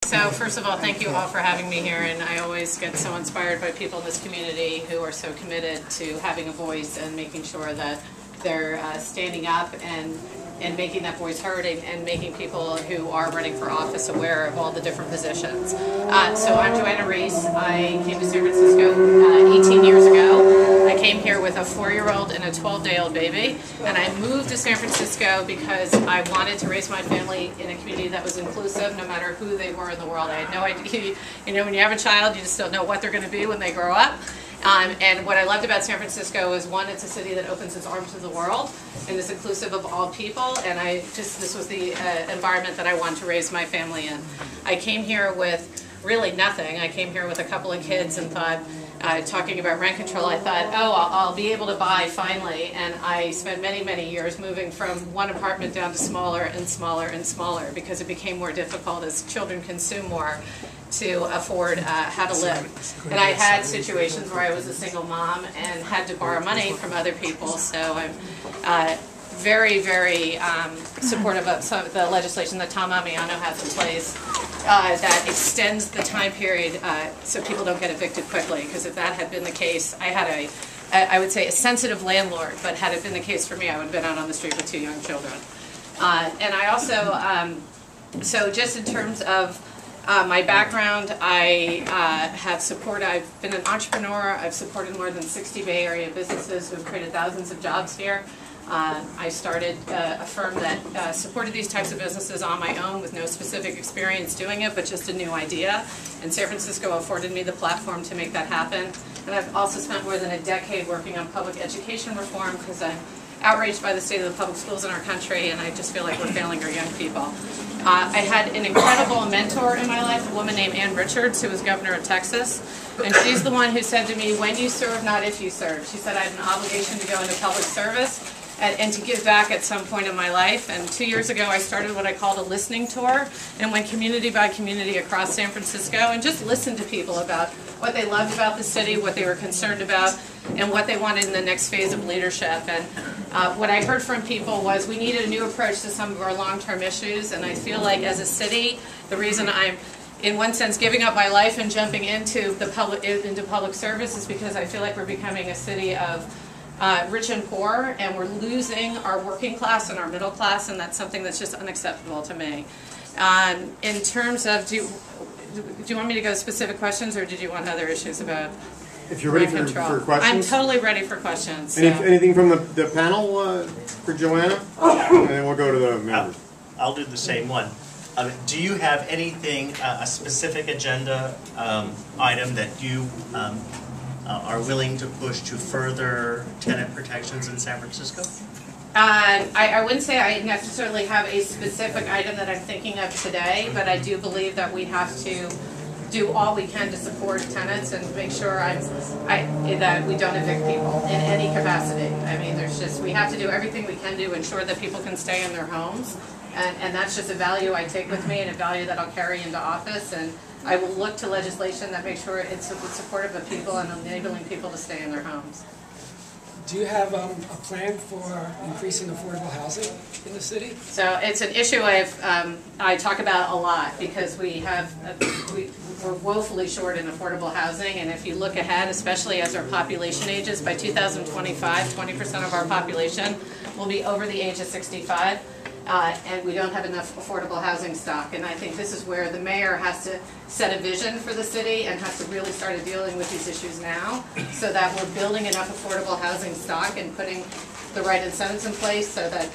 So first of all, thank you all for having me here, and I always get so inspired by people in this community who are so committed to having a voice and making sure that they're standing up and making that voice heard and making people who are running for office aware of all the different positions. So I'm Joanna Rees. I came to San Francisco 18 years ago. I came here with a 4-year-old and a 12-day-old baby, and I moved to San Francisco because I wanted to raise my family in a community that was inclusive no matter who they were in the world. I had no idea, you know, when you have a child, you just don't know what they're going to be when they grow up. And what I loved about San Francisco is, one, it's a city that opens its arms to the world and is inclusive of all people, and this was the environment that I wanted to raise my family in. I came here with really nothing. I came here with a couple of kids and thought, talking about rent control, I thought, oh, I'll be able to buy finally, and I spent many, many years moving from one apartment down to smaller and smaller and smaller because it became more difficult as children consume more to afford how to live. And I had situations where I was a single mom and had to borrow money from other people, so I'm very, very supportive of some of the legislation that Tom Amiano has in place that extends the time period so people don't get evicted quickly, because if that had been the case, I had I would say a sensitive landlord, but had it been the case for me, I would have been out on the street with 2 young children. And I also, so just in terms of my background, I've been an entrepreneur. I've supported more than 60 Bay Area businesses who have created thousands of jobs here. I started a firm that supported these types of businesses on my own with no specific experience doing it, but just a new idea. And San Francisco afforded me the platform to make that happen. And I've also spent more than a decade working on public education reform because I'm outraged by the state of the public schools in our country, and I just feel like we're failing our young people. I had an incredible mentor in my life, a woman named Ann Richards, who was governor of Texas, and she's the one who said to me, when you serve, not if you serve. She said I had an obligation to go into public service and to give back at some point in my life. And 2 years ago, I started what I called a listening tour and went community by community across San Francisco and just listened to people about what they loved about the city, what they were concerned about, and what they wanted in the next phase of leadership. And what I heard from people was we needed a new approach to some of our long-term issues, and I feel like as a city, the reason I'm in one sense giving up my life and jumping into public service is because I feel like we're becoming a city of rich and poor, and we're losing our working class and our middle class, and that's something that's just unacceptable to me. In terms of, do you want me to go to specific questions, or did you want other issues about if you're ready for questions? I'm totally ready for questions. So. Anything from the panel for Joanna? And then we'll go to the members. I'll do the same one. Do you have anything, a specific agenda item that you are willing to push to further tenant protections in San Francisco? I wouldn't say I necessarily have a specific item that I'm thinking of today, but I do believe that we have to do all we can to support tenants and make sure that we don't evict people in any capacity. I mean, we have to do everything we can to ensure that people can stay in their homes, and that's just a value I take with me and a value that I'll carry into office. And I will look to legislation that makes sure it's supportive of people and enabling people to stay in their homes. Do you have a plan for increasing affordable housing in the city? So it's an issue I talk about a lot because we're woefully short in affordable housing, and if you look ahead, especially as our population ages, by 2025, 20% of our population will be over the age of 65. And we don't have enough affordable housing stock. And I think this is where the mayor has to set a vision for the city and has to really start dealing with these issues now so that we're building enough affordable housing stock and putting the right incentives in place so that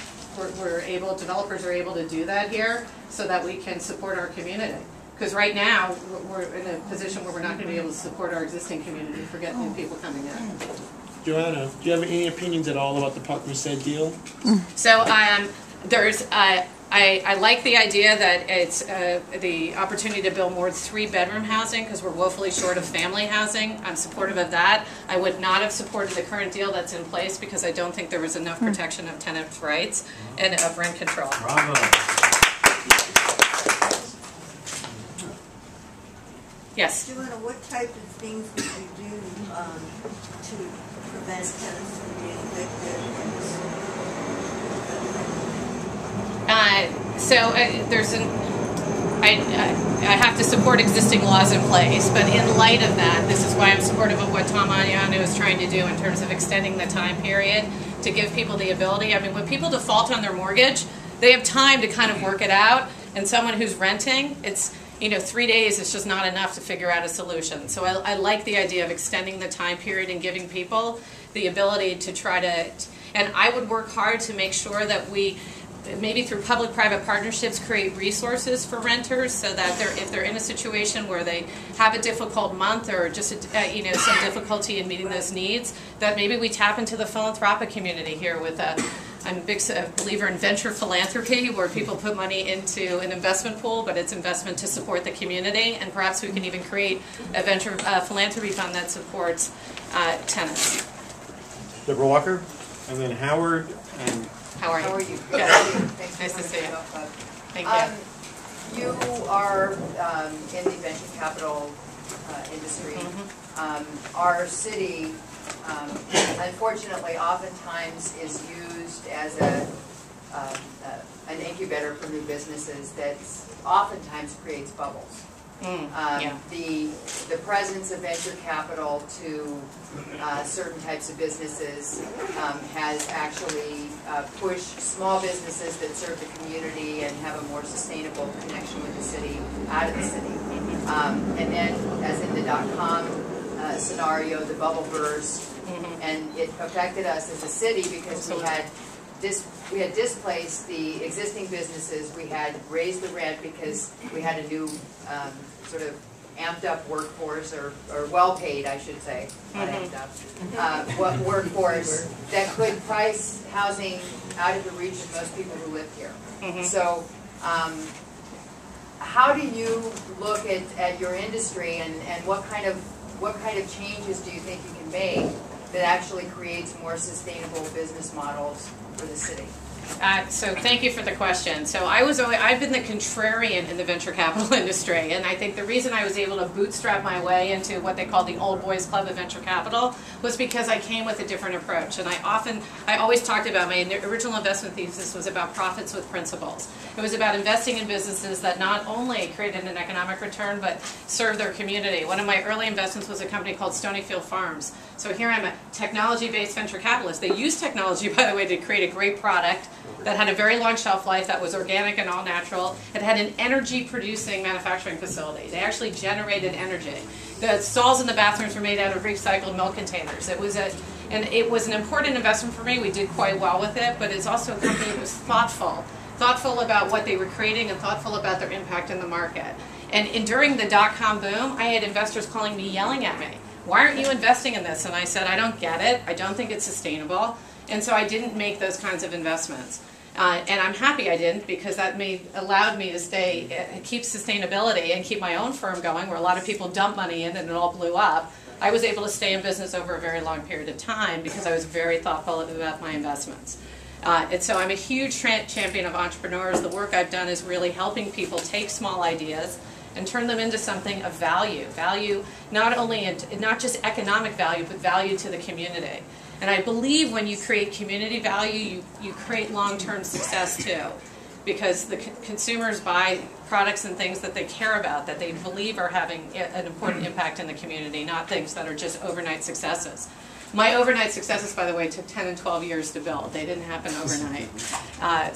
developers are able to do that here so that we can support our community. Because right now, we're in a position where we're not going to be able to support our existing community, forget new people coming in. Joanna, do you have any opinions at all about the Park Merced deal? So I like the idea that it's the opportunity to build more 3-bedroom housing because we're woefully short of family housing. I'm supportive of that. I would not have supported the current deal that's in place because I don't think there was enough protection of tenants' rights and of rent control. Bravo. Yes? Joanna, what type of things would you do to prevent tenants from being evicted? I have to support existing laws in place, but in light of that, this is why I'm supportive of what Tom Ariano is trying to do in terms of extending the time period to give people the ability. I mean, when people default on their mortgage, they have time to kind of work it out, and someone who's renting, it's, 3 days is just not enough to figure out a solution. So I like the idea of extending the time period and giving people the ability to try to, and I would work hard to make sure that we, maybe through public-private partnerships, create resources for renters so that if they're in a situation where they have a difficult month or just some difficulty in meeting those needs, that maybe we tap into the philanthropic community here with I'm a big believer in venture philanthropy, where people put money into an investment pool, but it's investment to support the community, and perhaps we can even create a venture philanthropy fund that supports tenants. Deborah Walker, and then Howard, and How are you? How are you? Good. Thanks for Nice to coming see you. Golf Club. Thank you. You are in the venture capital industry. Our city, unfortunately, oftentimes is used as an incubator for new businesses that oftentimes creates bubbles. Yeah. The presence of venture capital to certain types of businesses has actually pushed small businesses that serve the community and have a more sustainable connection with the city out of the city. And then, as in the .com scenario, the bubble burst, and it affected us as a city because we had displaced the existing businesses. We had raised the rent because we had a new sort of amped up workforce, or well paid, I should say, not amped up, workforce that could price housing out of the reach of most people who live here. So how do you look at your industry, and what kind of changes do you think you can make that actually creates more sustainable business models for the city? So thank you for the question. So I've been the contrarian in the venture capital industry, and I think the reason I was able to bootstrap my way into what they call the old boys club of venture capital was because I came with a different approach. And I always talked about my original investment thesis was about profits with principles. It was about investing in businesses that not only created an economic return but served their community. One of my early investments was a company called Stonyfield Farms. So here I'm a technology-based venture capitalist. They used technology, by the way, to create a great product that had a very long shelf life, that was organic and all natural. It had an energy-producing manufacturing facility. They actually generated energy. The stalls in the bathrooms were made out of recycled milk containers. It was an important investment for me. We did quite well with it, but it's also a company that was thoughtful about what they were creating and thoughtful about their impact in the market. And during the .com boom, I had investors calling me, yelling at me, "Why aren't you investing in this?" And I said, "I don't get it. I don't think it's sustainable." And so I didn't make those kinds of investments. And I'm happy I didn't, because that allowed me to keep sustainability and keep my own firm going, where a lot of people dumped money in and it all blew up. I was able to stay in business over a very long period of time because I was very thoughtful about my investments. And so I'm a huge champion of entrepreneurs. The work I've done is really helping people take small ideas and turn them into something of value. Value not just economic value, but value to the community. And I believe when you create community value, you create long-term success too, because the consumers buy products and things that they care about, that they believe are having an important impact in the community, not things that are just overnight successes. My overnight successes, by the way, took 10 and 12 years to build. They didn't happen overnight.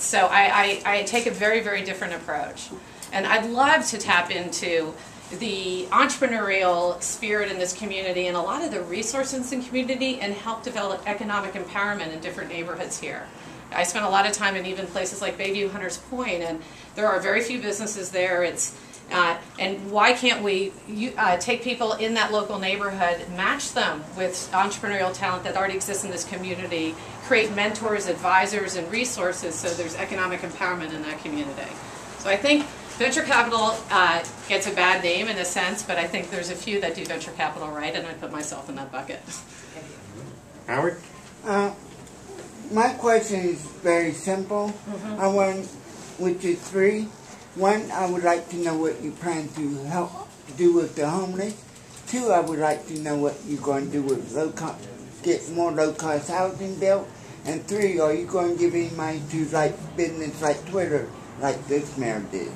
So I take a very, very different approach. And I'd love to tap into the entrepreneurial spirit in this community and a lot of the resources in the community and help develop economic empowerment in different neighborhoods here. I spent a lot of time in even places like Bayview, Hunters Point, and there are very few businesses there. And why can't we take people in that local neighborhood, match them with entrepreneurial talent that already exists in this community, create mentors, advisors, and resources so there's economic empowerment in that community. So I think venture capital gets a bad name in a sense, but I think there's a few that do venture capital right, and I put myself in that bucket. Howard? My question is very simple. I want, which is three. One, I would like to know what you plan to help do with the homeless. Two, I would like to know what you're going to do with get more low-cost housing built. And three, are you going to give any money to business like Twitter, like this mayor did?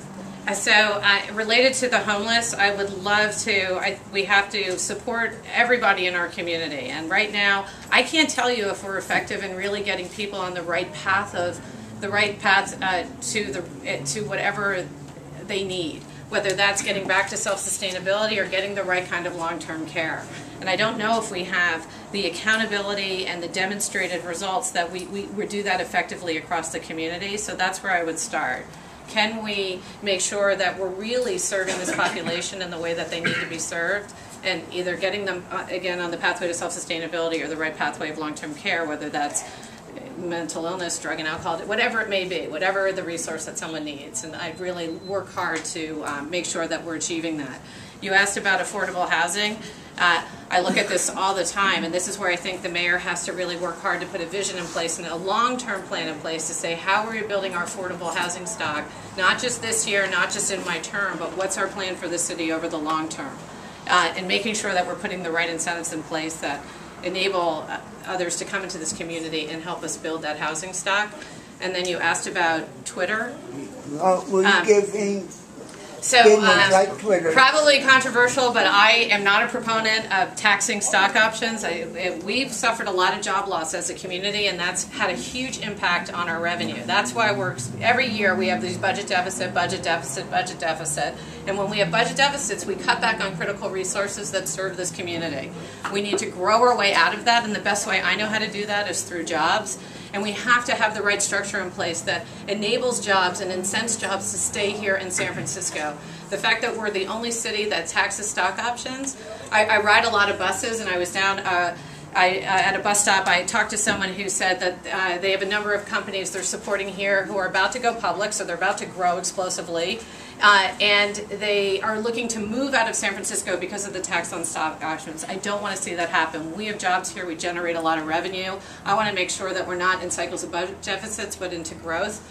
So related to the homeless, I would love to, we have to support everybody in our community. And right now, I can't tell you if we're effective in really getting people on the right path to whatever they need, whether that's getting back to self-sustainability or getting the right kind of long-term care. And I don't know if we have the accountability and the demonstrated results that we do that effectively across the community. So that's where I would start. Can we make sure that we're really serving this population in the way that they need to be served, and either getting them, again, on the pathway to self-sustainability or the right pathway of long-term care, whether that's mental illness, drug and alcohol, whatever it may be, whatever the resource that someone needs. And I really work hard to make sure that we're achieving that. You asked about affordable housing. I look at this all the time, and this is where I think the mayor has to really work hard to put a vision in place and a long-term plan in place to say, how are we building our affordable housing stock, not just this year, not just in my term, but what's our plan for the city over the long term? And making sure that we're putting the right incentives in place that enable others to come into this community and help us build that housing stock. And then you asked about Twitter. Will you give any? So, like Twitter. Probably controversial, but I am not a proponent of taxing stock options. We've suffered a lot of job loss as a community, and that's had a huge impact on our revenue. That's why every year we have these budget deficit, budget deficit, budget deficit. And when we have budget deficits, we cut back on critical resources that serve this community. We need to grow our way out of that, and the best way I know how to do that is through jobs. And we have to have the right structure in place that enables jobs and incents jobs to stay here in San Francisco. The fact that we're the only city that taxes stock options. I ride a lot of buses, and I was down at a bus stop. I talked to someone who said that they have a number of companies they're supporting here who are about to go public, so they're about to grow explosively. And they are looking to move out of San Francisco because of the tax on stock options. I don't want to see that happen. We have jobs here. We generate a lot of revenue. I want to make sure that we're not in cycles of budget deficits, but into growth,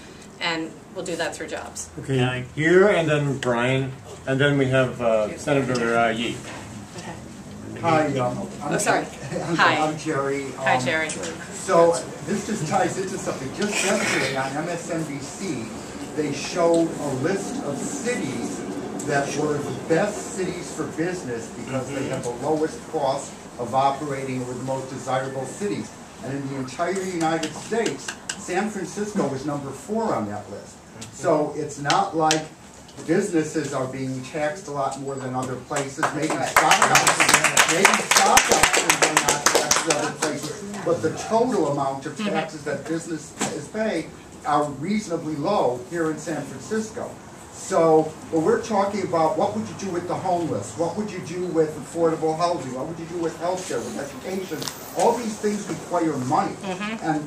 and we'll do that through jobs. Okay, here, and then Brian, and then we have Senator Yee. Hi, I'm sorry. Hi. I'm Jerry. Hi, Jerry. So this just ties into something. Just yesterday on MSNBC, they showed a list of cities that were the best cities for business because they have the lowest cost of operating, or the most desirable cities. And in the entire United States, San Francisco was number 4 on that list. So it's not like businesses are being taxed a lot more than other places. Maybe stock options are not taxed in other places, but the total amount of taxes that businesses pay are reasonably low here in San Francisco. So when we're talking about what would you do with the homeless, what would you do with affordable housing, what would you do with healthcare, with education, all these things require money.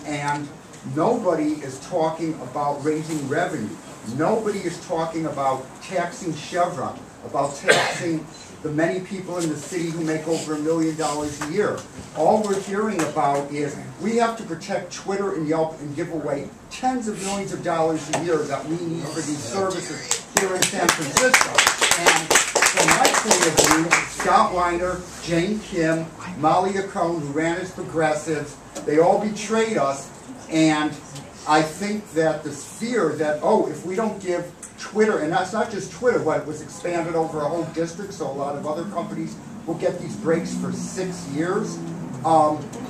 And nobody is talking about raising revenue. Nobody is talking about taxing Chevron, about taxing the many people in the city who make over $1 million a year. All we're hearing about is we have to protect Twitter and Yelp and give away tens of millions of dollars a year that we need for these services here in San Francisco. And from my point of view, Scott Weiner, Jane Kim, Molly Acone, who ran as progressives, they all betrayed us. And I think that this fear that, oh, if we don't give Twitter, and that's not just Twitter, but it was expanded over a whole district, so a lot of other companies will get these breaks for 6 years,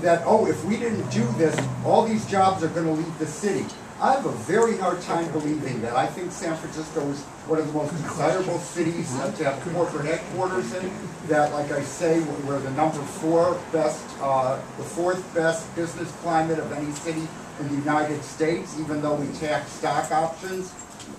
that, oh, if we didn't do this, all these jobs are going to leave the city. I have a very hard time believing that. I think San Francisco is one of the most desirable cities to have corporate headquarters in, that, like I say, we're the number 4 best, the 4th best business climate of any city in the United States, even though we tax stock options.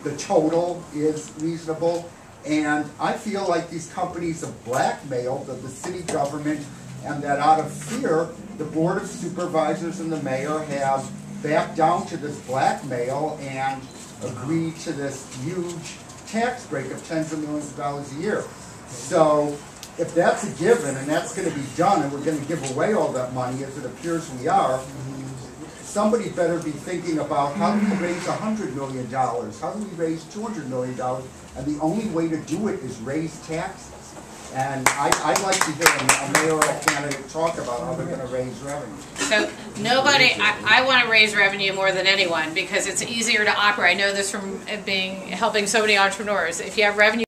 The total is reasonable, and I feel like these companies have blackmailed the city government, and that out of fear, the Board of Supervisors and the mayor have backed down to this blackmail and agreed to this huge tax break of tens of millions of dollars a year. So if that's a given, and that's going to be done, and we're going to give away all that money, as it appears we are, somebody better be thinking about how do we raise $100 million? How do we raise $200 million? And the only way to do it is raise taxes. And I'd like to hear a mayoral candidate talk about how they're gonna raise revenue. So nobody, I want to raise revenue more than anyone because it's easier to operate. I know this from helping so many entrepreneurs. If you have revenue